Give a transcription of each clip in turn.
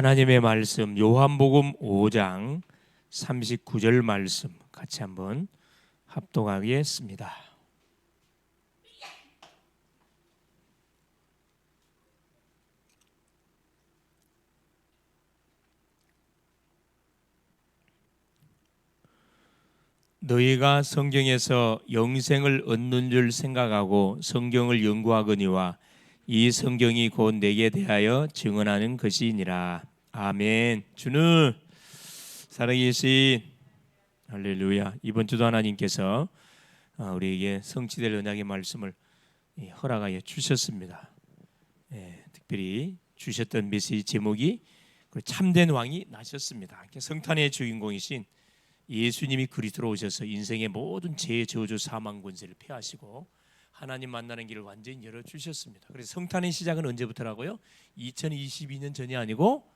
하나님의 말씀 요한복음 5장 39절 말씀 같이 한번 합독하겠습니다. 너희가 성경에서 영생을 얻는 줄 생각하고 성경을 연구하거니와 이 성경이 곧 내게 대하여 증언하는 것이니라. 아멘. 주는 살아계신 할렐루야. 이번 주도 하나님께서 우리에게 성취될 언약의 말씀을 허락하여 주셨습니다. 특별히 주셨던 메시지 제목이 참된 왕이 나셨습니다. 성탄의 주인공이신 예수님이 그리스도로 오셔서 인생의 모든 죄, 저주, 사망 권세를 폐하시고 하나님 만나는 길을 완전히 열어주셨습니다. 그래서 성탄의 시작은 언제부터라고요? 2022년 전이 아니고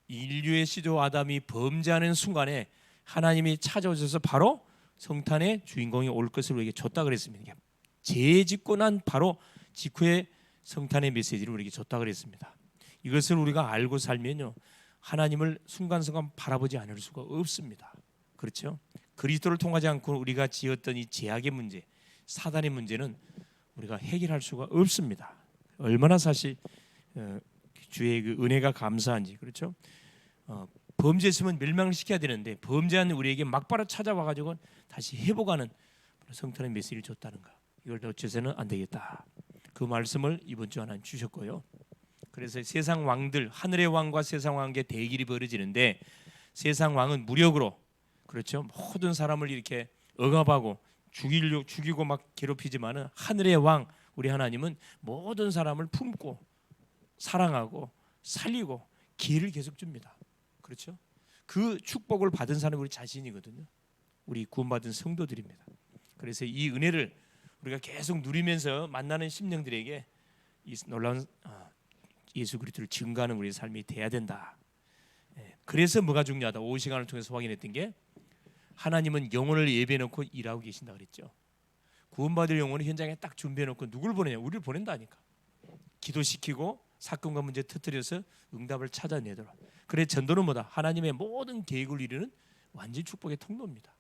인류의 시조 아담이 범죄하는 순간에 하나님이 찾아오셔서 바로 성탄의 주인공이 올 것을 우리에게 줬다 그랬습니다. 죄 짓고 난 바로 직후에 성탄의 메시지를 우리에게 줬다 그랬습니다. 이것을 우리가 알고 살면요, 하나님을 순간순간 바라보지 않을 수가 없습니다. 그렇죠? 그리스도를 통하지 않고 우리가 지었던 이 죄악의 문제, 사단의 문제는 우리가 해결할 수가 없습니다. 얼마나 사실 주의 그 은혜가 감사한지. 그렇죠? 범죄했으면 멸망을 시켜야 되는데 범죄한 우리에게 막바로 찾아와 가지고 다시 회복하는 성탄의 메시지를 줬다는 거. 이걸 놓쳐서는 안 되겠다. 그 말씀을 이번 주 하나님 주셨고요. 그래서 세상 왕들, 하늘의 왕과 세상 왕의 대결이 벌어지는데 세상 왕은 무력으로, 그렇죠, 모든 사람을 이렇게 억압하고 죽이고 막 괴롭히지만은 하늘의 왕 우리 하나님은 모든 사람을 품고 사랑하고 살리고 기회를 계속 줍니다. 그렇죠? 그 축복을 받은 사람이 우리 자신이거든요. 우리 구원받은 성도들입니다. 그래서 이 은혜를 우리가 계속 누리면서 만나는 심령들에게 이 놀라운 예수 그리스도를 증거하는 우리의 삶이 돼야 된다. 그래서 뭐가 중요하다. 5시간을 통해서 확인했던 게 하나님은 영혼을 예배해놓고 일하고 계신다 그랬죠. 구원받을 영혼을 현장에 딱 준비해놓고 누굴 보내냐? 우리를 보낸다니까. 기도시키고 사건과 문제 터뜨려서 응답을 찾아내도록. 그래 전도는 뭐다? 하나님의 모든 계획을 이루는 완전 축복의 통로입니다.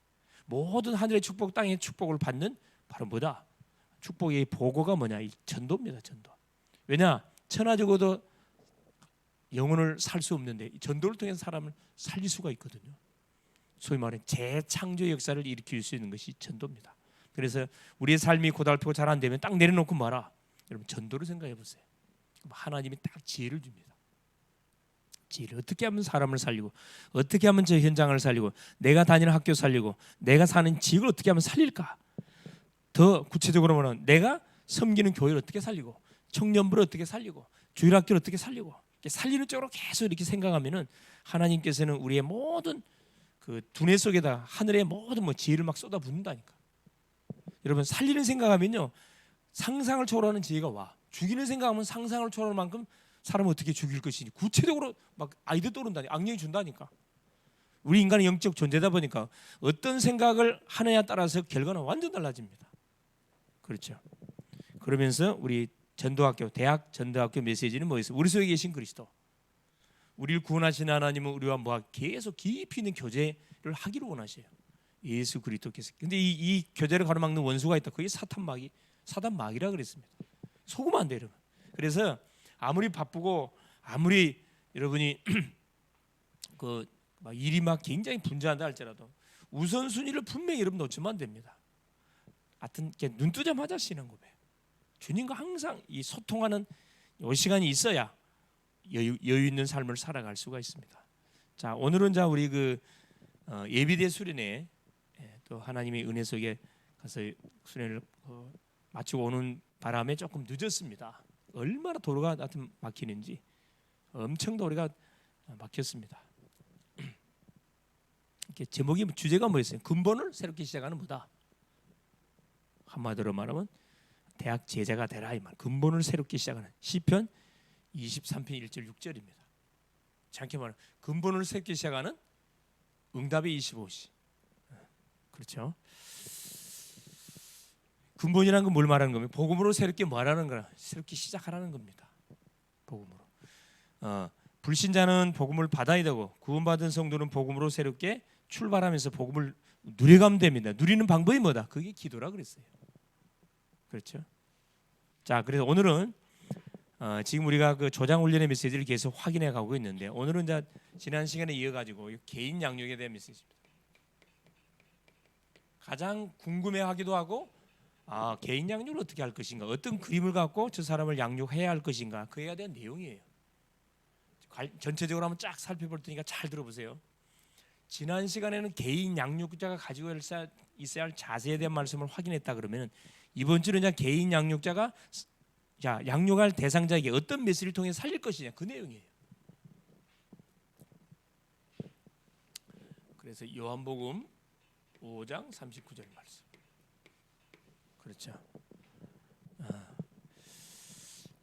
모든 하늘의 축복, 땅의 축복을 받는 바로 뭐다? 축복의 보고가 뭐냐? 이 전도입니다. 전도. 왜냐? 천하 적어도 영혼을 살 수 없는데 전도를 통해서 사람을 살릴 수가 있거든요. 소위 말하는 재창조의 역사를 일으킬 수 있는 것이 전도입니다. 그래서 우리의 삶이 고달프고 잘 안 되면 딱 내려놓고 말아. 여러분 전도를 생각해 보세요. 하나님이 딱 지혜를 줍니다. 지혜를 어떻게 하면 사람을 살리고, 어떻게 하면 저 현장을 살리고, 내가 다니는 학교 살리고, 내가 사는 지역을 어떻게 하면 살릴까? 더 구체적으로 말하면 내가 섬기는 교회를 어떻게 살리고, 청년부를 어떻게 살리고, 주일학교를 어떻게 살리고, 살리는 쪽으로 계속 이렇게 생각하면은 하나님께서는 우리의 모든 그 두뇌 속에다 하늘의 모든 지혜를 막 쏟아붓는다니까. 여러분 살리는 생각하면요 상상을 초월하는 지혜가 와. 죽이는 생각하면 상상을 초월할 만큼 사람을 어떻게 죽일 것이니 구체적으로 막 아이디어 떠오른다니, 악령이 준다니까. 우리 인간은 영적 존재다 보니까 어떤 생각을 하느냐에 따라서 결과는 완전 달라집니다. 그렇죠? 그러면서 우리 전도학교, 대학 전도학교 메시지는 뭐였어요? 우리 속에 계신 그리스도, 우리를 구원하신 하나님은 우리와 뭐 계속 깊이 있는 교제를 하기를 원하셔요. 예수 그리스도께서. 근데 이 교제를 가로막는 원수가 있다. 그게 사탄막이라 그랬습니다. 속으면 안 돼요, 여러분. 그래서 아무리 바쁘고 아무리 여러분이 그 막 일이 막 굉장히 분주한다 할지라도 우선순위를 분명히 여러분 놓치면 안 됩니다. 하여튼 눈 뜨자마자 신앙 고백. 주님과 항상 이 소통하는 이 시간이 있어야 여유 있는 삶을 살아갈 수가 있습니다. 자, 오늘은 자 우리 그 예비대 수련회 또 하나님의 은혜 속에 가서 수련을 마치고 오는 바람에 조금 늦었습니다. 얼마나 도로가 하여튼 막히는지 엄청 도로가 막혔습니다. 이렇게 제목이 주제가 뭐였어요? 근본을 새롭게 시작하는 뭐다? 한마디로 말하면 대학 제자가 되라 이 말. 근본을 새롭게 시작하는 시편 23편 1절 6절입니다. 짧게 말하면 근본을 새롭게 시작하는 응답의 25시. 그렇죠? 근본이라는 건 뭘 말하는 겁니까? 복음으로 새롭게 말하는 거라. 새롭게 시작하라는 겁니다. 복음으로. 불신자는 복음을 받아야 되고 구원받은 성도는 복음으로 새롭게 출발하면서 복음을 누려가면 됩니다. 누리는 방법이 뭐다? 그게 기도라 그랬어요. 그렇죠? 자, 그래서 오늘은 지금 우리가 그 조장 훈련의 메시지를 계속 확인해 가고 있는데 오늘은 이제 지난 시간에 이어가지고 개인 양육에 대한 메시지입니다. 가장 궁금해하기도 하고 개인 양육을 어떻게 할 것인가, 어떤 그림을 갖고 저 사람을 양육해야 할 것인가, 그에 대한 내용이에요. 전체적으로 한번 쫙 살펴볼 테니까 잘 들어보세요. 지난 시간에는 개인 양육자가 가지고 있어야 할 자세에 대한 말씀을 확인했다 그러면 이번 주는 이제 개인 양육자가 양육할 대상자에게 어떤 메시지를 통해 살릴 것이냐, 그 내용이에요. 그래서 요한복음 5장 39절 말씀. 그렇죠.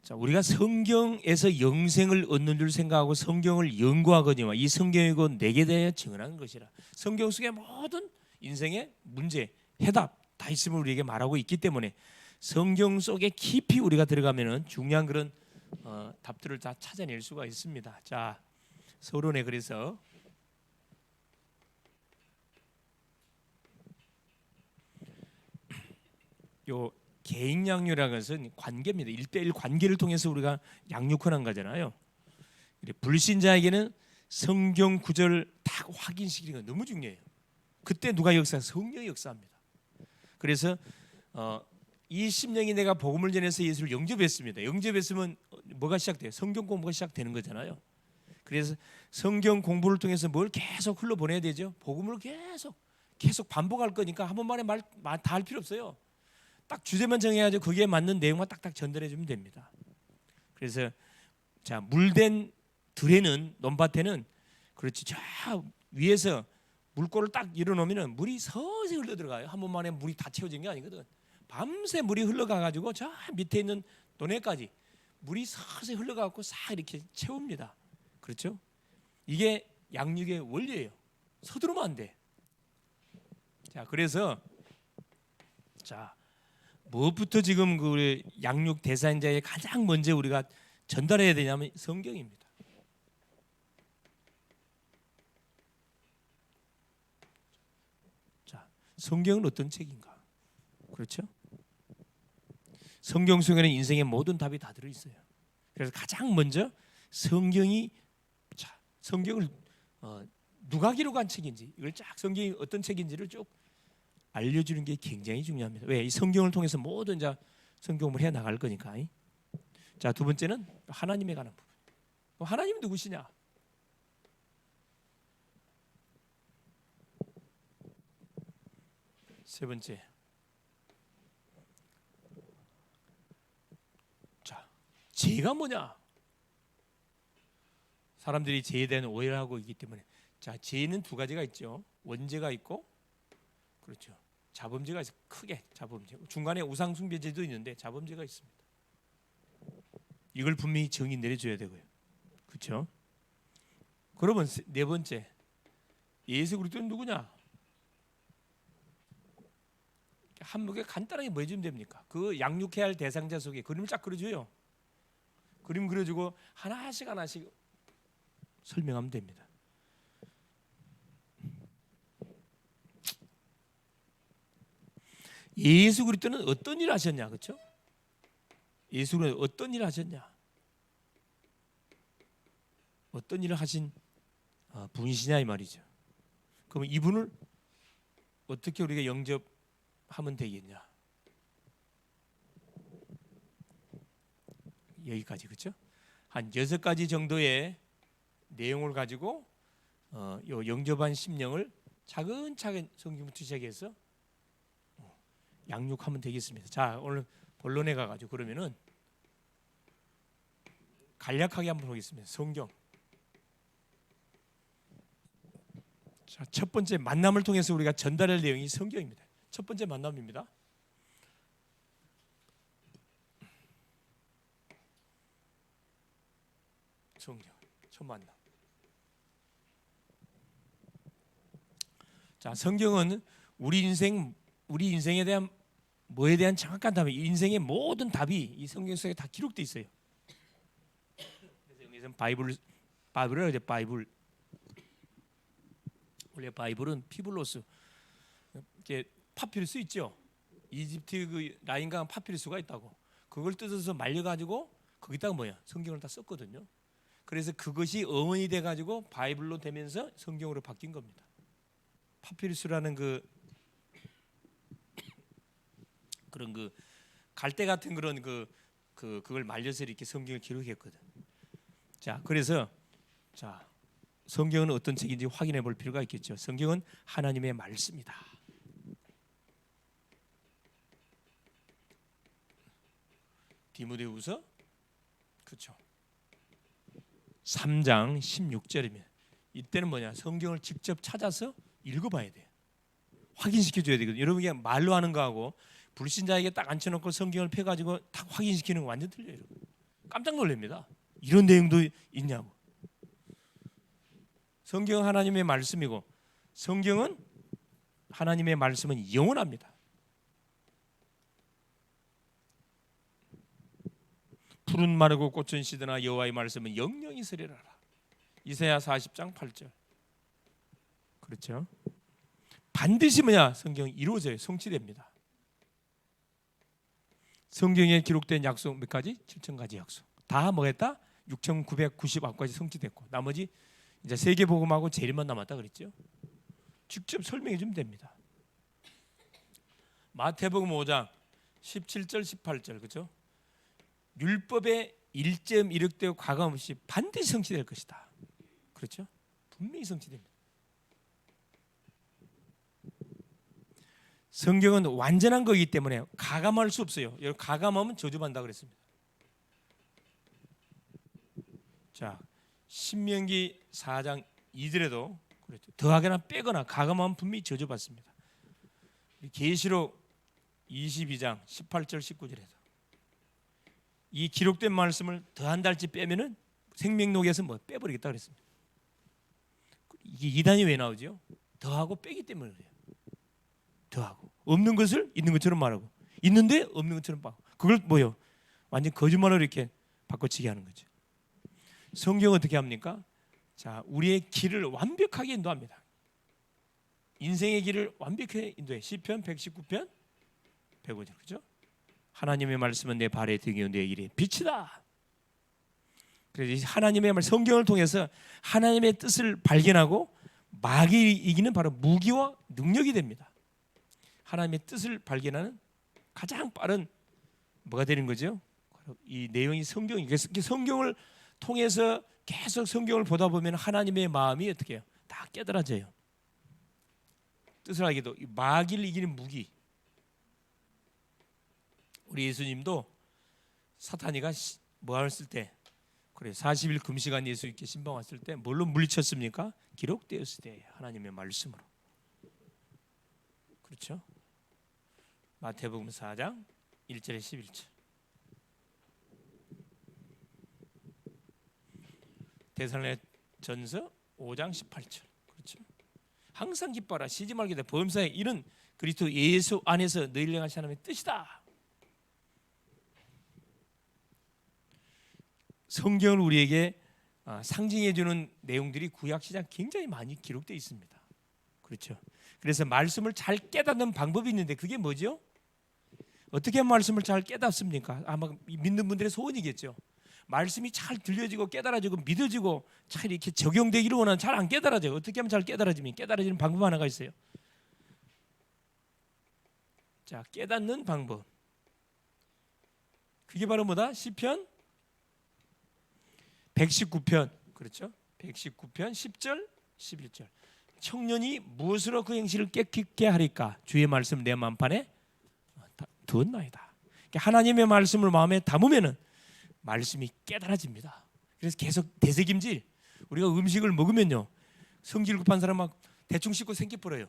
자, 우리가 성경에서 영생을 얻는 줄 생각하고 성경을 연구하거니와 이 성경이 곧 내게 대하여 증언하는 것이라. 성경 속에 모든 인생의 문제, 해답 다 있음을 우리에게 말하고 있기 때문에 성경 속에 깊이 우리가 들어가면은 중요한 그런 답들을 다 찾아낼 수가 있습니다. 자, 서론에 그래서 요 개인 양육이라는 것은 관계입니다. 1대1 관계를 통해서 우리가 양육하는 거잖아요. 불신자에게는 성경 구절을 딱 확인시키는 건 너무 중요해요. 그때 누가 역사? 성령이 역사합니다. 그래서 이 심령이 내가 복음을 전해서 예수를 영접했습니다. 영접했으면 뭐가 시작돼요? 성경 공부가 시작되는 거잖아요. 그래서 성경 공부를 통해서 뭘 계속 흘러보내야 되죠. 복음을 계속 반복할 거니까 한 번만에 말 다 할 필요 없어요. 딱 주제만 정해야죠. 거기에 맞는 내용만 딱딱 전달해 주면 됩니다. 그래서 자, 물된 들에는, 논밭에는 그렇지, 저 위에서 물골을 딱 일어놓으면 물이 서서히 흘러 들어가요. 한 번만에 물이 다 채워진 게 아니거든. 밤새 물이 흘러가 가지고 저 밑에 있는 논에까지 물이 서서히 흘러가 갖고 싹 이렇게 채웁니다. 그렇죠? 이게 양육의 원리예요. 서두르면 안 돼. 자, 그래서 자, 무엇부터 지금 그 양육 대상자에 가장 먼저 우리가 전달해야 되냐면 성경입니다. 자, 성경은 어떤 책인가? 그렇죠? 성경 속에는 인생의 모든 답이 다 들어 있어요. 그래서 가장 먼저 성경을 누가 기록한 책인지, 이걸 쫙 성경이 어떤 책인지를 쭉 알려주는 게 굉장히 중요합니다. 왜? 이 성경을 통해서 모든 성경을 해 나갈 거니까. 자, 두 번째는 하나님에 관한 부분. 하나님은 누구시냐? 세 번째. 자, 죄가 뭐냐? 사람들이 죄에 대한 오해를 하고 있기 때문에, 자, 죄는 두 가지가 있죠. 원죄가 있고, 그렇죠, 자범죄가 있어. 크게 자범죄. 중간에 우상 숭배죄도 있는데 자범죄가 있습니다. 이걸 분명히 정의 내려줘야 되고요. 그렇죠? 그러면 네 번째, 예수 그리스도는 누구냐? 한목에 간단하게 뭐 해주면 됩니까? 그 양육해야 할 대상자 속에 그림을 쫙 그려줘요. 그림 그려주고 하나씩 설명하면 됩니다. 예수 그리스도는 어떤 일을 하셨냐, 그렇죠? 예수 그리스도는 어떤 일을 하셨냐? 어떤 일을 하신 분이시냐 이 말이죠. 그럼 이분을 어떻게 우리가 영접하면 되겠냐? 여기까지, 그렇죠? 한 6가지 정도의 내용을 가지고 요 영접한 심령을 차근차근 성경부터 시작해서 양육하면 되겠습니다. 자, 오늘 본론에 가가지고 그러면은 간략하게 한번 보겠습니다. 성경. 자, 첫 번째 만남을 통해서 우리가 전달할 내용이 성경입니다. 첫 번째 만남입니다. 성경 첫 만남. 자, 성경은 우리 인생에 대한 뭐에 대한 정확한 답이, 인생의 모든 답이 이 성경 속에 다 기록되어 있어요. 그래서 여기서는 바이블 바이블이라고 하죠. 바이블. 원래 바이블은 피블로스, 이렇게 파피루스 있죠. 이집트 그 라인강 파피루스가 있다고. 그걸 뜯어서 말려가지고 거기다가 뭐야? 성경을 다 썼거든요. 그래서 그것이 어원이 돼가지고 바이블로 되면서 성경으로 바뀐 겁니다. 파피루스라는 그런 갈대 같은 그런 그걸 말려서 이렇게 성경을 기록했거든. 자, 그래서 자, 성경은 어떤 책인지 확인해 볼 필요가 있겠죠. 성경은 하나님의 말씀이다. 디모데후서 그렇죠. 3장 16절이면 이때는 뭐냐? 성경을 직접 찾아서 읽어봐야 돼. 확인시켜줘야 되거든요. 여러분 그냥 말로 하는 거하고 불신자에게 딱 앉혀놓고 성경을 펴가지고 딱 확인시키는 거 완전 틀려요. 여러분. 깜짝 놀랍니다. 이런 내용도 있냐고. 성경은 하나님의 말씀이고 성경은 하나님의 말씀은 영원합니다. 푸른 마르고 꽃은 시드나 여호와의 말씀은 영영이 서리라라. 이사야 40장 8절. 그렇죠? 반드시 뭐냐? 성경이 이루어져요. 성취됩니다. 성경에 기록된 약속 몇 가지? 7,000가지 약속. 다 뭐겠다? 6,999가지 성취됐고 나머지 이제 세계복음하고 재림만 남았다 그랬죠. 직접 설명해 주면 됩니다. 마태복음 5장 17절 18절 그렇죠? 율법의 1점 이력되고 가감없이 반드시 성취될 것이다. 그렇죠? 분명히 성취됩니다. 성경은 완전한 거기 때문에 가감할 수 없어요. 여러분 가감하면 저주받는다 그랬습니다. 자, 신명기 4장 2절에도 그랬죠. 더하거나 빼거나 가감하면 분명히 저주받습니다. 계시록 22장 18절 19절에도 이 기록된 말씀을 더한 달치 빼면은 생명록에서 뭐 빼버리겠다 그랬습니다. 이게 이단이 왜 나오죠? 더하고 빼기 때문에 그래요. 더하고 없는 것을 있는 것처럼 말하고 있는데 없는 것처럼 말하고 그걸 뭐요? 완전 거짓말로 이렇게 바꿔치기 하는 거죠. 성경은 어떻게 합니까? 자, 우리의 길을 완벽하게 인도합니다. 인생의 길을 완벽하게 인도해. 시편 119편 105절 그죠? 하나님의 말씀은 내 발의 등이요 내 길의 빛이다. 그래서 하나님의 말 성경을 통해서 하나님의 뜻을 발견하고 마귀를 이기는 바로 무기와 능력이 됩니다. 하나님의 뜻을 발견하는 가장 빠른 뭐가 되는 거죠? 이 내용이 성경이 성경을 통해서 계속 성경을 보다 보면 하나님의 마음이 어떻게 해요? 다 깨달아져요. 뜻을 알게도 마귀를 이기는 무기. 우리 예수님도 사탄이가 뭐 했을 때 그래 40일 금시간 예수 이렇게 신방 왔을 때 뭘로 물리쳤습니까? 기록되었을 때 하나님의 말씀으로. 그렇죠? 마태복음 4장 1절에 11절. 데살로니가전서 5장 18절. 그렇죠? 항상 기뻐하라 쉬지 말게 돼 범사에 이런 그리스도 예수 안에서 너희를 향하신 하나님의 뜻이다. 성경을 우리에게 상징해 주는 내용들이 구약 시장 굉장히 많이 기록되어 있습니다. 그렇죠? 그래서 말씀을 잘 깨닫는 방법이 있는데 그게 뭐죠? 어떻게 말씀을 잘 깨닫습니까? 아마 믿는 분들의 소원이겠죠. 말씀이 잘 들려지고 깨달아지고 믿어지고 잘 이렇게 적용되기를 원하는 잘 안 깨달아져요. 어떻게 하면 잘 깨달아지면 깨달아지는 방법 하나가 있어요. 자, 깨닫는 방법. 그게 바로 뭐다? 시편 119편. 그렇죠? 119편 10절 11절. 청년이 무엇으로 그 행실을 깨끗게 하리까? 주의 말씀 내 만판에 두었나이다. 하나님의 말씀을 마음에 담으면은 말씀이 깨달아집니다. 그래서 계속 되새김질. 우리가 음식을 먹으면요, 성질 급한 사람 막 대충 씹고 생기 버려요.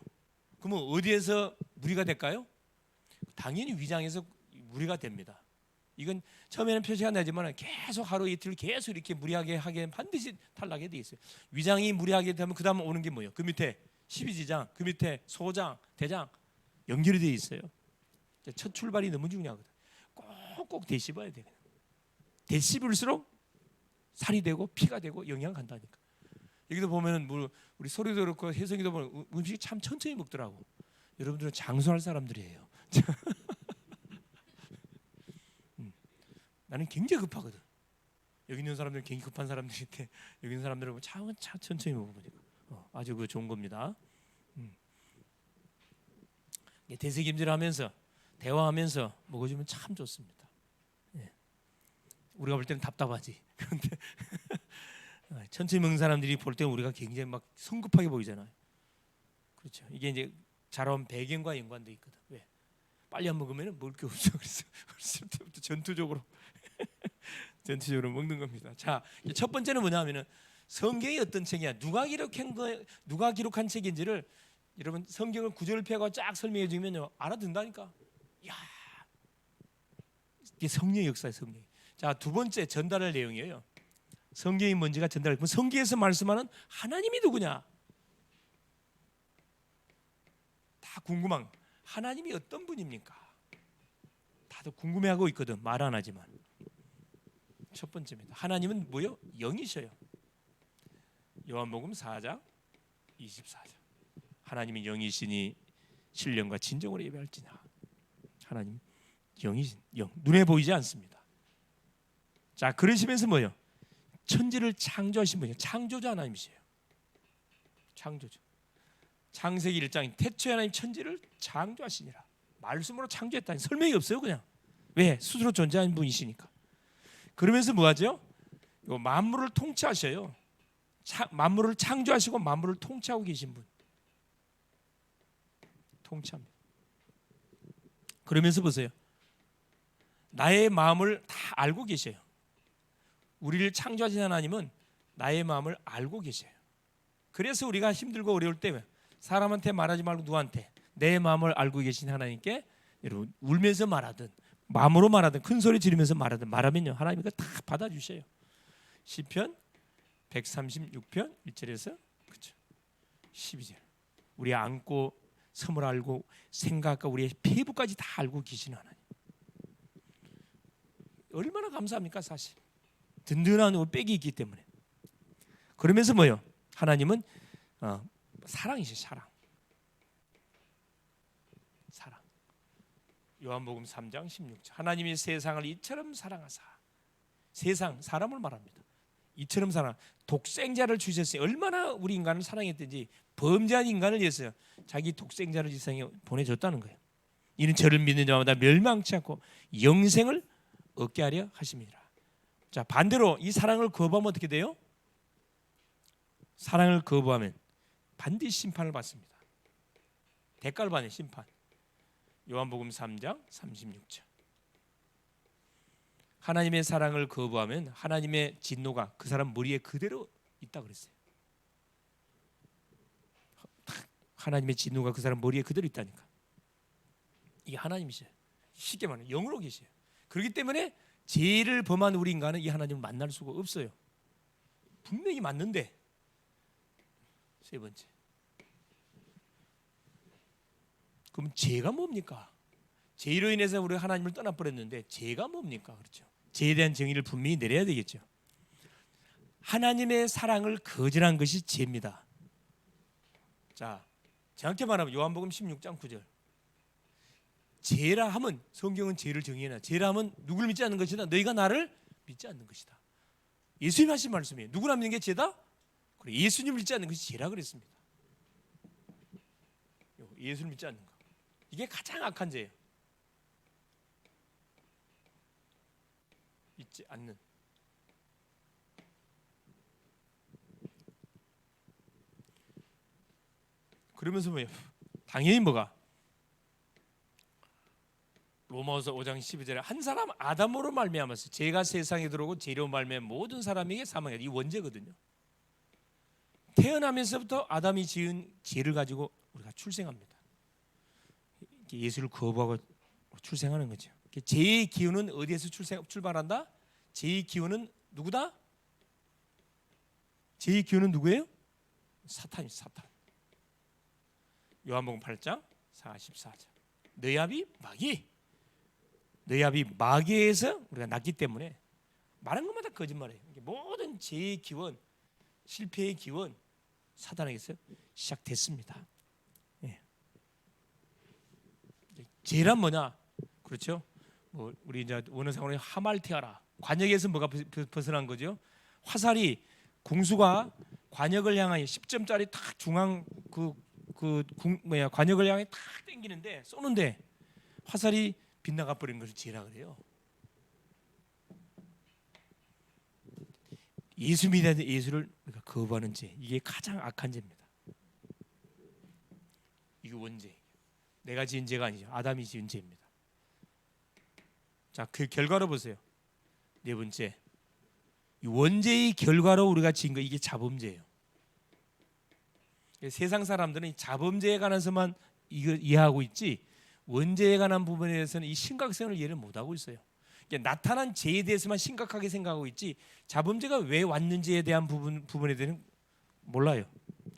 그러면 어디에서 무리가 될까요? 당연히 위장에서 무리가 됩니다. 이건 처음에는 표시가 나지만 계속 하루 이틀 계속 이렇게 무리하게 하게 반드시 탈락이 돼 있어요. 위장이 무리하게 되면 그 다음 오는 게 뭐예요? 그 밑에 12지장, 그 밑에 소장, 대장 연결이 돼 있어요. 첫 출발이 너무 중요하거든. 꼭꼭 되씹어야 돼요. 되씹을수록 살이 되고 피가 되고 영양 간다니까. 여기도 보면은 우리 소리도 그렇고 혜성이도 보면 음식이 참 천천히 먹더라고. 여러분들은 장수할 사람들이에요. 나는 굉장히 급하거든. 여기 있는 사람들은 굉장히 급한 사람들인데 여기 있는 사람들은 참 천천히 먹으니까 아주 그 좋은 겁니다. 대세김질하면서 대화하면서 먹어주면 참 좋습니다. 예. 우리가 볼 때는 답답하지. 그런데 천천히 먹는 사람들이 볼 때는 우리가 굉장히 막 성급하게 보이잖아요. 그렇죠. 이게 이제 자라온 배경과 연관돼 있거든. 왜? 빨리 안 먹으면 먹을 게 없어. 그래서 어렸을 때부터 전투적으로 먹는 겁니다. 자, 첫 번째는 뭐냐면은 성경이 어떤 책이야, 누가 기록한 책인지를 여러분 성경을 구절을 펴고 쫙 설명해 주면요 알아듣는다니까. 야, 이게 성령의 역사예요, 성령. 자, 두 번째 전달할 내용이에요. 성경이 뭔지가 전달할. 그럼 성경에서 말씀하는 하나님이 누구냐? 다 궁금한. 하나님이 어떤 분입니까? 다들 궁금해하고 있거든. 말 안 하지만. 첫 번째입니다. 하나님은 뭐요? 영이셔요. 요한복음 4장 24절. 하나님이 영이시니 신령과 진정으로 예배할지냐. 하나님 영이신 영. 눈에 보이지 않습니다. 자, 그러시면서 뭐요? 천지를 창조하신 분이에요. 창조자 하나님이세요. 창조자. 창세기 1장 태초에 하나님 천지를 창조하시니라. 말씀으로 창조했다니 설명이 없어요. 그냥. 왜? 스스로 존재하는 분이시니까. 그러면서 뭐하죠? 만물을 통치하셔요. 만물을 창조하시고 만물을 통치하고 계신 분. 통치합니다. 그러면서 보세요. 나의 마음을 다 알고 계셔요. 우리를 창조하신 하나님은 나의 마음을 알고 계셔요. 그래서 우리가 힘들고 어려울 때 사람한테 말하지 말고 누구한테? 내 마음을 알고 계신 하나님께 여러분 울면서 말하든 마음으로 말하든 큰 소리 지르면서 말하든 말하면요 하나님이 다 받아주셔요. 시편 136편 1절에서 그렇죠. 12절. 우리 안고 섬을 알고 생각과 우리의 피부까지 다 알고 계시는 하나님. 얼마나 감사합니까 사실. 든든한 빽이 있기 때문에. 그러면서 뭐요? 하나님은 사랑이시죠. 사랑. 요한복음 3장 16절. 하나님이 세상을 이처럼 사랑하사. 세상, 사람을 말합니다. 이처럼 사랑. 독생자를 주셨어요. 얼마나 우리 인간을 사랑했든지 범죄한 인간을 위해서 자기 독생자를 이 세상에 보내줬다는 거예요. 이는 저를 믿는 자마다 멸망치 않고 영생을 얻게 하려 하심이니라. 자, 반대로 이 사랑을 거부하면 어떻게 돼요? 사랑을 거부하면 반드시 심판을 받습니다. 대가를 받는 심판. 요한복음 3장 36절. 하나님의 사랑을 거부하면 하나님의 진노가 그 사람 머리에 그대로 있다 그랬어요. 하나님의 진노가 그 사람 머리에 그대로 있다니까. 이게 하나님이셔요. 쉽게 말하면 영으로 계셔요. 그렇기 때문에 죄를 범한 우리 인간은 이 하나님을 만날 수가 없어요. 분명히 맞는데. 세 번째. 그럼 죄가 뭡니까? 죄로 인해서 우리 하나님을 떠나버렸는데 죄가 뭡니까? 그렇죠. 죄에 대한 정의를 분명히 내려야 되겠죠. 하나님의 사랑을 거절한 것이 죄입니다. 자, 정확히 말하면 요한복음 16장 9절. 죄라 하면 성경은 죄를 정의해놔. 죄라 하면 누구를 믿지 않는 것이다. 너희가 나를 믿지 않는 것이다. 예수님 하신 말씀이에요. 누구를 믿는 게 죄다? 그래, 예수님을 믿지 않는 것이 죄라 그랬습니다. 예수를 믿지 않는 거. 이게 가장 악한 죄예요. 믿지 않는. 그러면서 뭐예요? 당연히 뭐가? 로마서 5장 12절에 한 사람 아담으로 말미암아서 죄가 세상에 들어오고 죄로 말미암아 모든 사람에게 사망이다. 이 원죄거든요. 태어나면서부터 아담이 지은 죄를 가지고 우리가 출생합니다. 예수를 거부하고 출생하는 거죠. 죄의 기운은 어디에서 출발한다? 죄의 기운은 누구다? 죄의 기운은 누구예요? 사탄이 사탄. 요한복음 8장 44절. 너희 아비 마귀. 너희 아비 마귀에서 우리가 낳기 때문에 말한 것마다 거짓말이에요. 모든 죄의 기원, 실패의 기원 사단에게서 시작됐습니다. 예. 죄란 뭐냐? 그렇죠? 뭐 우리 이제 원어상으로 하말티아라. 관역에서 뭐가 벗어난 거죠? 화살이 궁수가 관역을 향하여 10점짜리 탁 중앙 관역을 향해 탁 당기는데 쏘는데 화살이 빗나가 버린 것을 죄라 그래요. 예수 믿는 예수를 우리가 거부하는 죄, 이게 가장 악한 죄입니다. 이게 원죄. 내가 지은 죄가 아니죠. 아담이 지은 죄입니다. 자, 그 결과로 보세요. 네 번째, 이 원죄의 결과로 우리가 지은 거, 이게 자범죄예요. 세상 사람들은 이 자범죄에 관해서만 이거 이해하고 있지 원죄에 관한 부분에 대해서는 이 심각성을 이해를 못하고 있어요. 나타난 죄에 대해서만 심각하게 생각하고 있지 자범죄가 왜 왔는지에 대한 부분에 대해서는 몰라요.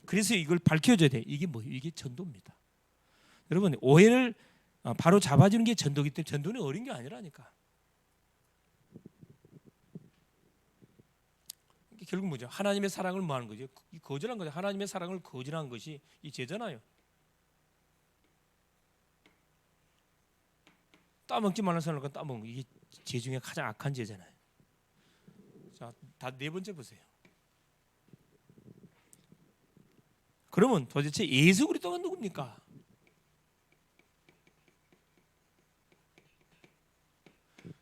그래서 이걸 밝혀줘야 돼. 이게 뭐예요? 이게 전도입니다. 여러분, 오해를 바로 잡아주는 게 전도기 때문에 전도는 어려운 게 아니라니까. 결국 뭐죠? 하나님의 사랑을 뭐 하는 거죠? 거절한 거죠. 하나님의 사랑을 거절한 것이 이 죄잖아요. 따먹지 말라는 사람과 따먹는 거, 이게 죄 중에 가장 악한 죄잖아요. 자, 다 네 번째 보세요. 그러면 도대체 예수 그리스도가 누굽니까?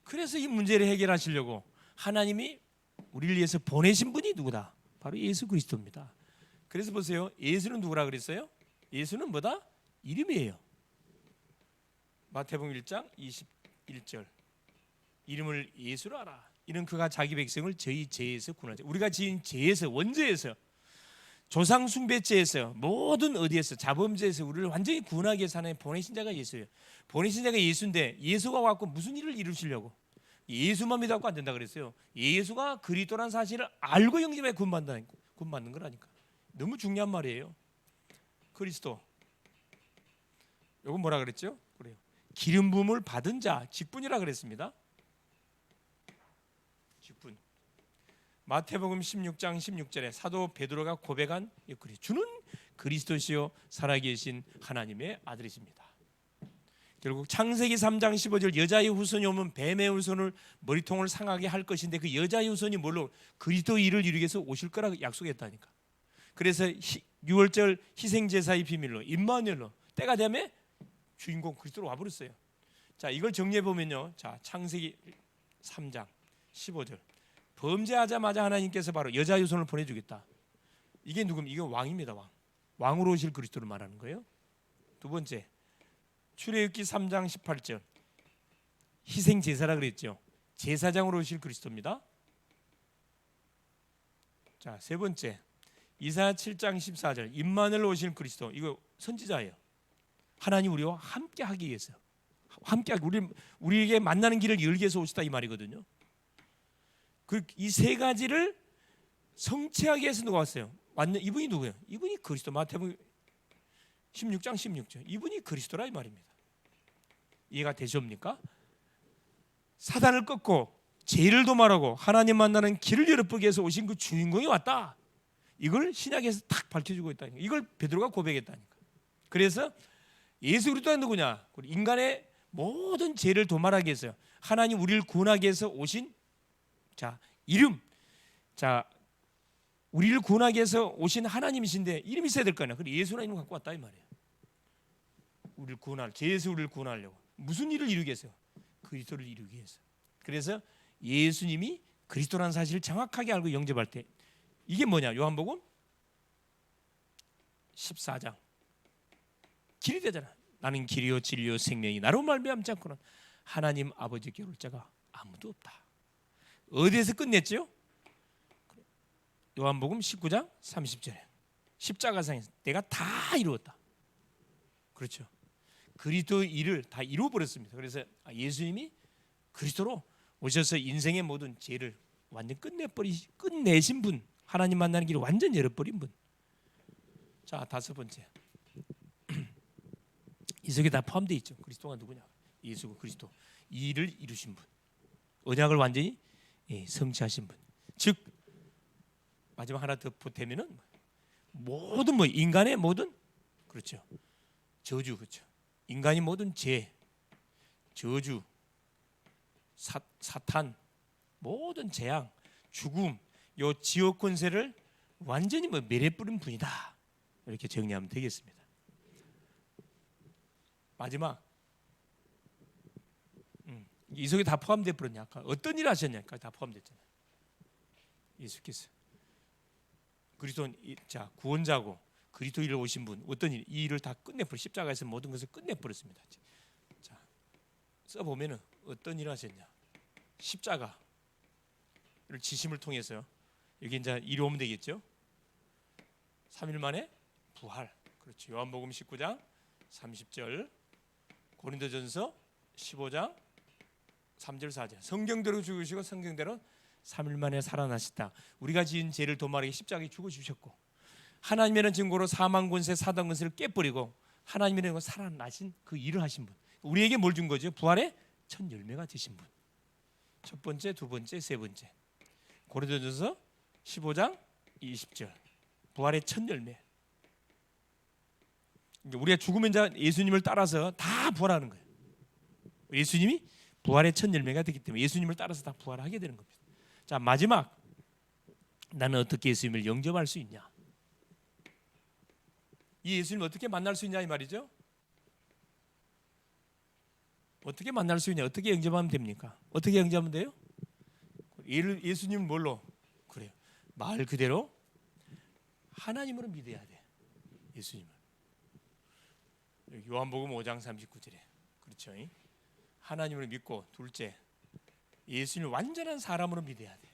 그래서 이 문제를 해결하시려고 하나님이 우리를 위해서 보내신 분이 누구다? 바로 예수 그리스도입니다. 그래서 보세요. 예수는 누구라 그랬어요? 예수는 뭐다? 이름이에요. 마태복음 1장 21절. 이름을 예수로 하라. 이는 그가 자기 백성을 저희 죄에서 구원하자. 우리가 지은 죄에서, 원죄에서, 조상 숭배죄에서, 모든 어디에서, 자범죄에서 우리를 완전히 구원하기 위해서 하나님 보내신 자가 예수예요. 보내신 자가 예수인데 예수가 와서 무슨 일을 이루시려고? 예수만 믿어갖고 안 된다 그랬어요. 예수가 그리스도란 사실을 알고 영접해 구원받는 거라니까. 너무 중요한 말이에요. 그리스도. 이건 뭐라 그랬죠? 그래요. 기름 부음을 받은 자, 직분이라 그랬습니다. 직분. 마태복음 16장 16절에 사도 베드로가 고백한 주는 그리스도시요 살아계신 하나님의 아들이십니다. 결국 창세기 3장 15절 여자의 후손이 오면 뱀의 후손을 머리통을 상하게 할 것인데 그 여자의 후손이 뭘로? 그리스도 일을 이루기 위해서 오실 거라고 약속했다니까. 그래서 6월절 희생제사의 비밀로 임마누엘로 때가 되면 주인공 그리스도로 와버렸어요. 자, 이걸 정리해 보면요. 자, 창세기 3장 15절 범죄하자마자 하나님께서 바로 여자 후손을 보내주겠다. 이게 누굽니까? 이게 왕입니다. 왕으로 오실 그리스도를 말하는 거예요. 두 번째 출애굽기 3장 18절 희생 제사라 그랬죠. 제사장으로 오실 그리스도입니다. 자, 세 번째 이사야 7장 14절 임마누엘 오실 그리스도, 이거 선지자예요. 하나님 우리와 함께 하기 위해서, 함께 우리에게 만나는 길을 열기 위해서 오시다 이 말이거든요. 이 세 가지를 성취하기 위해서 누가 왔어요? 이분이 누구예요? 이분이 그리스도. 마태복음 16장 16절 이분이 그리스도라 이 말입니다. 이해가 되십니까? 사단을 꺾고 죄를 도말하고 하나님 만나는 길을 열어보기 위해서 오신 그 주인공이 왔다. 이걸 신약에서 탁 밝혀주고 있다니까. 이걸 베드로가 고백했다니까. 그래서 예수 그리스도가 누구냐? 인간의 모든 죄를 도말하기 위해서, 하나님 우리를 구원하기 위해서 오신 자 이름, 자 우리를 구원하기 위해서 오신 하나님이신데 이름이 있어야 될 거 아니야. 그래서 예수라는 이름을 갖고 왔다 이 말이에요. 우리를 구원할, 죄에서 우리를 구원하려고 무슨 일을 이루기 위해서? 그리스도를 이루기 위해서. 그래서 예수님이 그리스도라는 사실을 정확하게 알고 영접할 때 이게 뭐냐? 요한복음 14장 길이 되잖아. 나는 길이요 진리요 생명이 나로 말미암지 않고는 하나님 아버지께 올 자가 아무도 없다. 어디에서 끝냈죠? 요한복음 19장 30절에 십자가상에서 내가 다 이루었다. 그렇죠. 그리스도 일을 다 이루어버렸습니다. 그래서 예수님이 그리스도로 오셔서 인생의 모든 죄를 완전 끝내신 분, 하나님 만나는 길을 완전 열어버린 분. 자, 다섯 번째 이 속에 다 포함되어 있죠. 그리스도가 누구냐? 예수 그리스도, 이 일을 이루신 분, 언약을 완전히 성취하신 분, 즉 마지막 하나 더 보태면은 모든 뭐 인간의 모든 그렇죠. 저주 그렇죠. 인간이 모든 죄, 저주, 사탄, 모든 재앙, 죽음, 요 지옥 권세를 완전히 뭐 멸해버린 분이다. 이렇게 정리하면 되겠습니다. 마지막 이 속에 다 포함되어 버렸냐? 아까 어떤 일 하셨냐까 다 포함됐잖아요. 예수께서 그리스도 자 구원자고 그리스도 일을 오신 분 어떤 일, 이 일을 다 끝내버려 십자가에서 모든 것을 끝내버렸습니다. 자 써보면은 어떤 일을 하셨냐? 십자가를 지심을 통해서 여기 이제 이리 오면 되겠죠. 3일 만에 부활. 그렇죠. 요한복음 19장 30절, 고린도전서 15장 3절 4절. 성경대로 죽으시고 성경대로 3일 만에 살아나셨다. 우리가 지은 죄를 도말하기 십자가에 죽어 주셨고 하나님의 증거로 사망 권세 사단 권세를 깨버리고 하나님의 살아나신 그 일을 하신 분. 우리에게 뭘 준 거죠? 부활의 첫 열매가 되신 분. 첫 번째, 두 번째, 세 번째. 고린도전서 15장 20절. 부활의 첫 열매. 우리가 죽으면 이제 예수님을 따라서 다 부활하는 거예요. 예수님이 부활의 첫 열매가 되기 때문에 예수님을 따라서 다 부활하게 되는 겁니다. 자 마지막 나는 어떻게 예수님을 영접할 수 있냐? 이 예수님을 어떻게 만날 수 있냐 이 말이죠. 어떻게 만날 수 있냐? 어떻게 영접하면 됩니까? 어떻게 영접하면 돼요? 예수님을 뭘로? 그래요. 말 그대로 하나님으로 믿어야 돼. 예수님을. 요한복음 5장 39절에 그렇죠. 하나님을 믿고 둘째 예수님을 완전한 사람으로 믿어야 돼.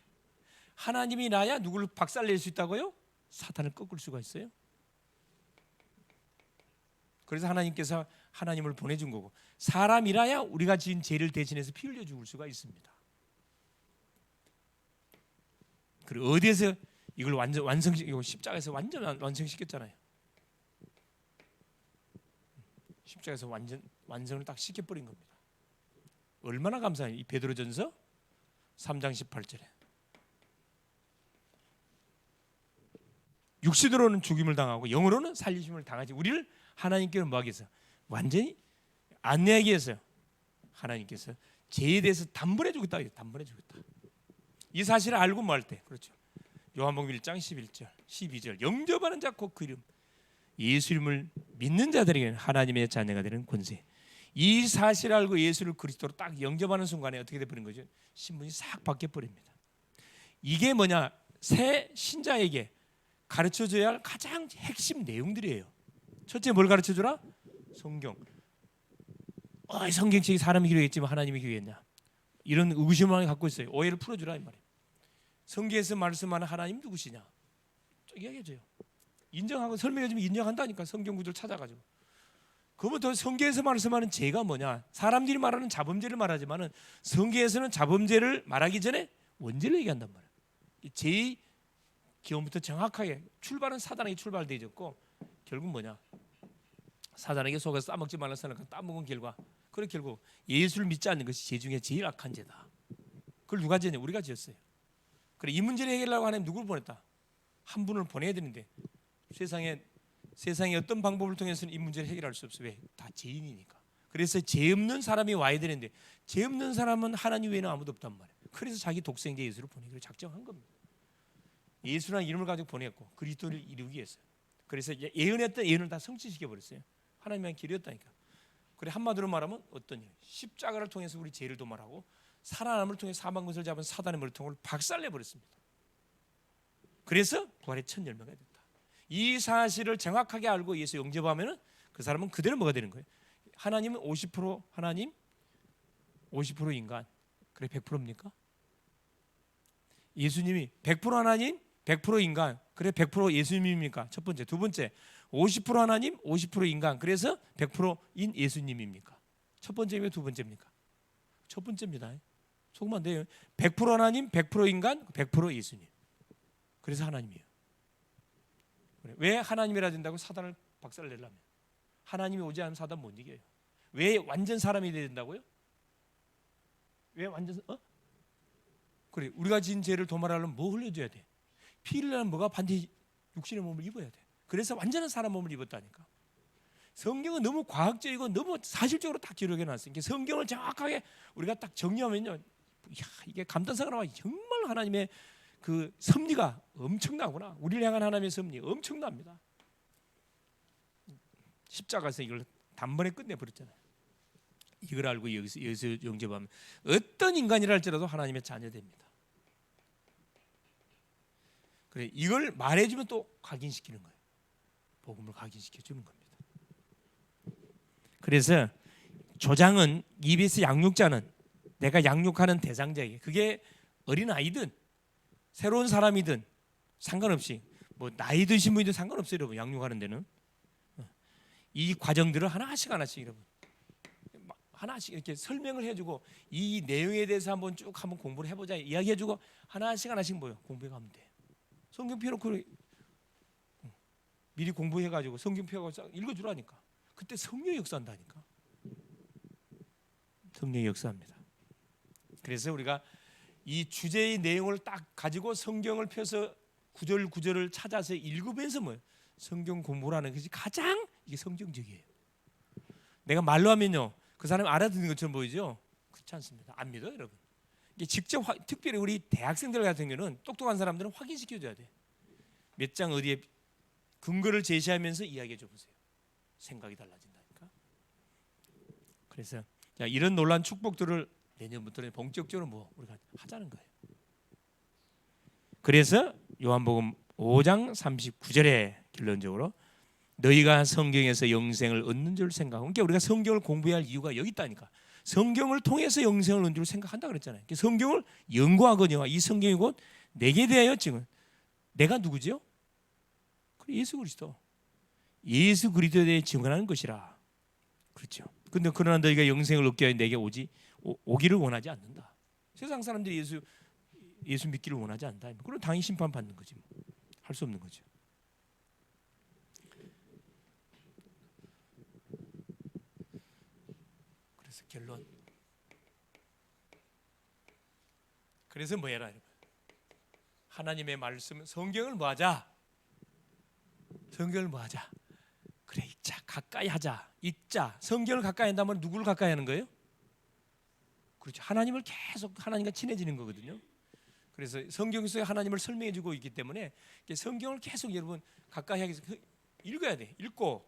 하나님이 나야 누구를 박살낼 수 있다고요? 사탄을 꺾을 수가 있어요. 그래서 하나님께서 하나님을 보내준 거고 사람이라야 우리가 지은 죄를 대신해서 피 흘려 죽을 수가 있습니다. 그리고 어디에서 이걸 완성시키고 십자가에서 완전 완성시켰잖아요. 십자가에서 완성을 딱 시켜버린 겁니다. 얼마나 감사해요. 이 베드로전서 3장 18절에 육신으로는 죽임을 당하고 영으로는 살리심을 당하지 우리를 하나님께로 뭐하기 위해서 완전히 안내하기 위해서 하나님께서 죄에 대해서 단번에 주겠다. 단번에 주겠다. 이 사실을 알고 뭐 할 때 그렇죠. 요한복음 1장 11절 12절 영접하는 자 곧 그 이름 예수님을 믿는 자들에게는 하나님의 자녀가 되는 권세. 이 사실을 알고 예수를 그리스도로 딱 영접하는 순간에 어떻게 되버린 거죠? 신분이 싹 바뀌어버립니다. 이게 뭐냐? 새 신자에게 가르쳐줘야 할 가장 핵심 내용들이에요. 첫째 뭘 가르쳐주라? 성경. 성경책이 사람이 기록했지만 하나님이 기록했냐? 이런 의구심을 갖고 있어요. 오해를 풀어주라 이 말이에요. 성경에서 말씀하는 하나님 누구시냐? 이야기해줘요. 인정하고 설명해주면 인정한다니까. 성경 구절을 찾아가지고. 그러면 성경에서 말씀하는 죄가 뭐냐? 사람들이 말하는 자범죄를 말하지만은 성경에서는 자범죄를 말하기 전에 원죄를 얘기한단 말이에요. 죄의 기원부터 정확하게 출발은 사단에게 출발되어졌고 결국 뭐냐? 사단에게 속아서 따먹지 말라 생각한 따먹은 결과 그래 결국 예수를 믿지 않는 것이 죄 중에 제일 악한 죄다. 그걸 누가 지었냐? 우리가 지었어요. 그래 이 문제를 해결하려고 하나님 누구를 보냈다? 한 분을 보내야 되는데 세상에 어떤 방법을 통해서는 이 문제를 해결할 수 없어. 왜? 다 죄인이니까. 그래서 죄 없는 사람이 와야 되는데 죄 없는 사람은 하나님 외에는 아무도 없단 말이에요. 그래서 자기 독생자 예수를 보내기로 작정한 겁니다. 예수라는 이름을 가지고 보냈고 그리스도를 이루기 위해서. 그래서 예언했던 예언을 다 성취시켜 버렸어요. 하나님의 길이었다니까. 그래 한마디로 말하면 어떤 일? 십자가를 통해서 우리 죄를 도말하고 살아남을 통해 사망 것을 잡은 사단의 머리통을 박살내 버렸습니다. 그래서 부활의 첫 열매가 됐다. 이 사실을 정확하게 알고 예수 영접하면은 그 사람은 그대로 뭐가 되는 거예요? 하나님은 50% 하나님, 50% 인간. 그래 100%입니까? 예수님이 100% 하나님, 100% 인간. 그래 100% 예수님입니까? 첫 번째. 두 번째. 50% 하나님, 50% 인간. 그래서 100%인 예수님입니까? 첫 번째입니까? 두 번째입니까? 첫 번째입니다. 속으면 안 돼요. 100% 하나님, 100% 인간, 100% 예수님. 그래서 하나님이에요. 왜 하나님이라 된다고 사단을 박살내려면? 하나님이 오지 않으면 사단 못 이겨요. 왜 완전 사람이 돼야 된다고요? 왜 완전 그래 우리가 지은 죄를 도말하려면 뭐 흘려줘야 돼? 피 흘리려면 뭐가 반드시 육신의 몸을 입어야 돼. 그래서 완전한 사람 몸을 입었다니까. 성경은 너무 과학적이고 너무 사실적으로 딱 기록해 놨어요. 성경을 정확하게 우리가 딱 정리하면요, 이게 감탄사가 나와. 정말 하나님의 그 섭리가 엄청나구나. 우리를 향한 하나님의 섭리 엄청납니다. 십자가에서 이걸 단번에 끝내버렸잖아요. 이걸 알고 여기서 예수 영접하면 어떤 인간이라 할지라도 하나님의 자녀됩니다. 그래, 이걸 말해주면 또 각인시키는 거예요. 복음을 각인시켜주는 겁니다. 그래서 조장은 EBS 양육자는 내가 양육하는 대상자에게, 그게 어린아이든 새로운 사람이든 상관없이, 뭐 나이 드신 분이든 상관없어요. 여러분, 양육하는 데는 이 과정들을 하나씩 여러분 하나씩 이렇게 설명을 해주고, 이 내용에 대해서 한번 공부를 해보자 이야기해주고, 하나씩 뭐요, 공부해가면 돼. 성경 펴놓고 미리 공부해가지고 성경 펴가지고 읽어주라니까. 그때 성령의 역사한다니까. 성령의 역사합니다. 그래서 우리가 이 주제의 내용을 딱 가지고 성경을 펴서 구절을 찾아서 읽으면서 뭐예요, 성경 공부라는 것이 가장 이게 성경적이에요. 내가 말로 하면요, 그 사람이 알아듣는 것처럼 보이죠? 그렇지 않습니다. 안 믿어요, 여러분. 이게 직접 특별히 우리 대학생들 같은 경우는 똑똑한 사람들은 확인시켜줘야 돼. 몇 장 어디에 근거를 제시하면서 이야기해줘 보세요. 생각이 달라진다니까. 그래서 자, 이런 놀라운 축복들을 내년부터는 본격적으로 우리가 하자는 거예요. 그래서 요한복음 5장 39절에 결론적으로 너희가 성경에서 영생을 얻는 줄 생각하고, 그러니까 우리가 성경을 공부해야 할 이유가 여기 있다니까. 성경을 통해서 영생을 얻는 줄 생각한다 그랬잖아요. 그러니까 성경을 연구하거니와 이 성경이 곧 내게 대하여 증언. 내가 누구죠? 예수 그리스도. 예수 그리스도에 대해 증언하는 것이라. 그렇죠. 근데 그러나 너희가 영생을 얻게 하여 내게 오기를 원하지 않는다. 세상 사람들이 예수 믿기를 원하지 않는다. 그럼 당연히 심판받는 거지. 할 수 없는 거죠. 그래서 결론. 그래서 뭐해라 여러분. 하나님의 말씀, 성경을 뭐하자? 성경을 뭐하자? 그래, 읽자, 가까이 하자, 읽자. 성경을 가까이 한다면 누구를 가까이 하는 거예요? 그렇죠. 하나님을 계속, 하나님과 친해지는 거거든요. 그래서 성경에서 하나님을 설명해주고 있기 때문에 성경을 계속 여러분 가까이 하기 위해서 읽어야 돼. 읽고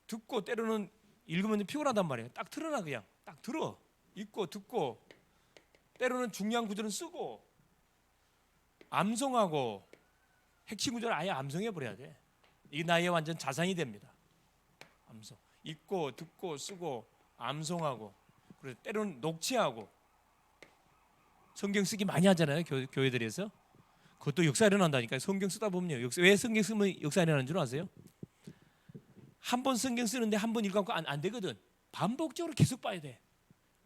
듣고, 때로는 읽으면 피곤하단 말이에요. 딱 틀어놔, 그냥 딱 들어. 읽고 듣고, 때로는 중요한 구절은 쓰고, 암송하고, 핵심 구절을 아예 암송해 버려야 돼. 이게 나의 완전 자산이 됩니다. 암송. 읽고 듣고 쓰고 암송하고, 그리고 때로는 녹취하고. 성경 쓰기 많이 하잖아요, 교회들에서. 그것도 역사 일어난다니까요. 성경 쓰다 보면요. 왜 성경 쓰면 역사 일어나는 줄 아세요? 한 번 성경 쓰는데 한 번 읽어갖고 안 되거든. 반복적으로 계속 봐야 돼.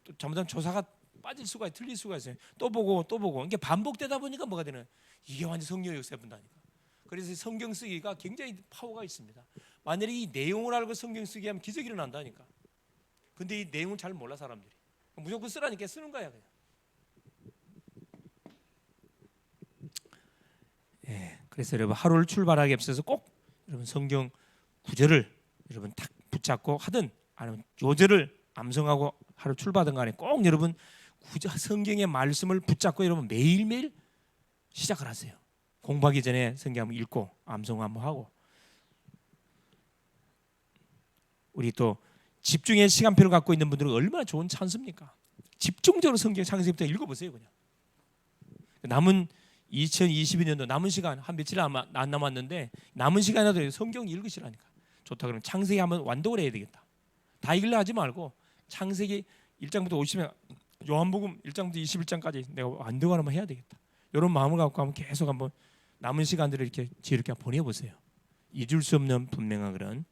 또 잘못하면 조사가 빠질 수가, 틀릴 수가 있어요. 또 보고. 이게 반복되다 보니까 뭐가 되는? 이게 완전 성령의 역사에 본다니까. 그래서 성경 쓰기가 굉장히 파워가 있습니다. 만약에 이 내용을 알고 성경 쓰기 하면 기적이 일어난다니까. 근데 이 내용을 잘 몰라 사람들이. 무조건 쓰라니까 쓰는 거야 그냥. 예, 그래서 여러분 하루를 출발하기 앞서서 꼭 여러분 성경 구절을 여러분 탁 붙잡고 하든, 아니면 요절을 암송하고 하루 출발하든 간에 꼭 여러분 성경의 말씀을 붙잡고 여러분 매일매일 시작을 하세요. 공부하기 전에 성경 한번 읽고 암송 한번 하고. 우리 또 집중의 시간표를 갖고 있는 분들은 얼마나 좋은 찬스입니까? 집중적으로 성경 창세기부터 읽어보세요. 그냥 남은 2022년도 남은 시간 한 며칠 안 남았는데, 남은 시간이라도 성경 읽으시라니까. 좋다 그러면 창세기 한번 완독을 해야 되겠다. 다 읽으려 하지 말고 창세기 1장부터 50장, 요한복음 1장부터 21장까지 내가 완독을 한번 해야 되겠다. 이런 마음을 갖고 한번 계속 한번 남은 시간들을 이렇게 지혜롭게 보내보세요. 잊을 수 없는 분명한 그런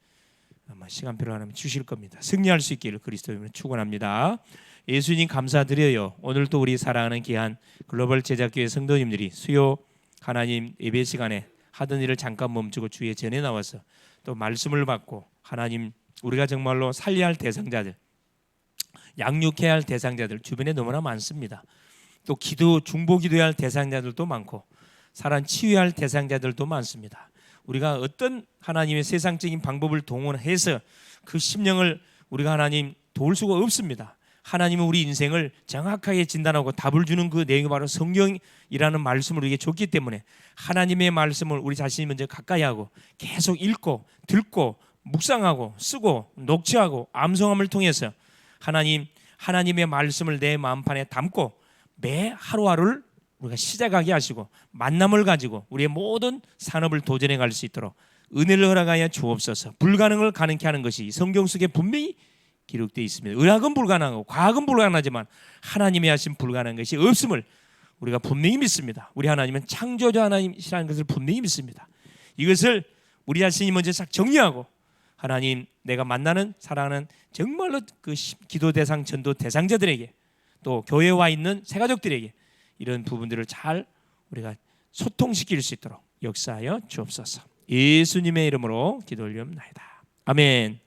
아마 시간표를 하나님 주실 겁니다. 승리할 수 있기를 그리스도님을 축원합니다. 예수님 감사드려요. 오늘도 우리 사랑하는 귀한 글로벌 제작교회 성도님들이 수요 하나님 예배 시간에 하던 일을 잠깐 멈추고 주의 전에 나와서 또 말씀을 받고, 하나님 우리가 정말로 살려야 할 대상자들, 양육해야 할 대상자들 주변에 너무나 많습니다. 또 중보 기도해야 할 대상자들도 많고, 사람 치유해야 할 대상자들도 많습니다. 우리가 어떤 하나님의 세상적인 방법을 동원해서 그 심령을 우리가 하나님 도울 수가 없습니다. 하나님은 우리 인생을 정확하게 진단하고 답을 주는 그 내용이 바로 성경이라는 말씀을 우리에게 줬기 때문에 하나님의 말씀을 우리 자신이 먼저 가까이 하고 계속 읽고 듣고 묵상하고 쓰고 녹취하고 암송함을 통해서 하나님의 말씀을 내 마음판에 담고 매 하루하루를 우리가 시작하게 하시고 만남을 가지고 우리의 모든 산업을 도전해 갈 수 있도록 은혜를 허락하여 주옵소서. 불가능을 가능케 하는 것이 성경 속에 분명히 기록되어 있습니다. 의학은 불가능하고 과학은 불가능하지만 하나님이 하신 불가능한 것이 없음을 우리가 분명히 믿습니다. 우리 하나님은 창조주 하나님이시라는 것을 분명히 믿습니다. 이것을 우리 자신이 먼저 싹 정리하고 하나님, 내가 만나는 사랑하는 정말로 그 기도 대상, 전도 대상자들에게 또 교회에 와 있는 새가족들에게 이런 부분들을 잘 우리가 소통시킬 수 있도록 역사하여 주옵소서. 예수님의 이름으로 기도 올리옵나이다. 아멘.